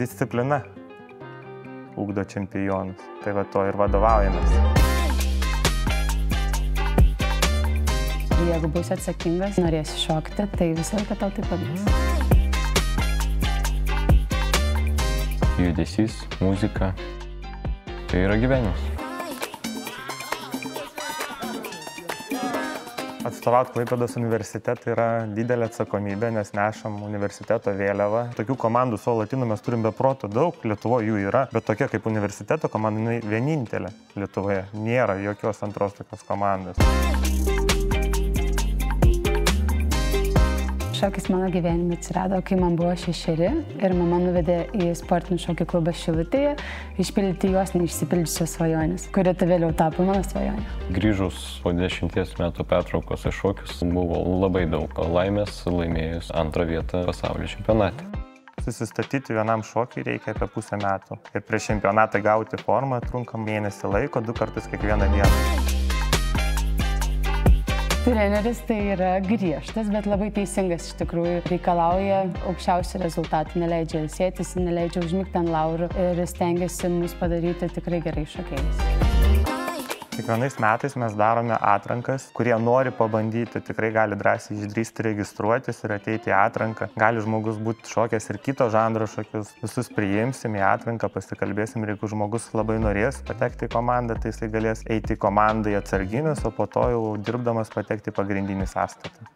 disciplina ugdo čempionus. Tai va to ir vadovaujamės. Jeigu būsi atsakingas, norėsi šokti, tai visą laiką tau tai pavyks. Judesys, muzika, tai yra gyvenimas. Atstovauti Klaipėdos universitetą yra didelė atsakomybė, nes nešam universiteto vėliavą. Tokių komandų su Latinu mes turim be proto daug, Lietuvoje jų yra, bet tokia kaip universiteto komanda, jinai vienintelė Lietuvoje. Nėra jokios antros tokios komandos. Šokis mano gyvenime atsirado, kai man buvo 6 ir mama nuvedė į sportinį šokį klubą Šilutėje išpildyti jos neišsipildžiusios svajonės, kuri vėliau tapo mano svajonė. Grįžus po 10 metų pertraukos į šokius buvo labai daug laimės, laimėjus 2 vietą pasaulio čempionate. Susistatyti vienam šokiui reikia apie pusę metų ir prieš čempionatą gauti formą trunka mėnesį laiko, 2 kartus kiekvieną dieną. Treneris tai yra griežtas, bet labai teisingas iš tikrųjų. Reikalauja aukščiausių rezultatų, neleidžia ilsėtis, neleidžia užmigti ant laurų ir stengiasi mus padaryti tikrai gerai šokėjais. Kiekvienais metais mes darome atrankas, kurie nori pabandyti, tikrai gali drąsiai išdrįsti registruotis ir ateiti į atranką. Gali žmogus būti šokęs ir kito žanro šokius. Visus priimsim į atranką, pasikalbėsim ir jeigu žmogus labai norės patekti į komandą, tai jisai galės eiti į komandą į atsarginius, o po to jau dirbdamas patekti į pagrindinį sąstatą.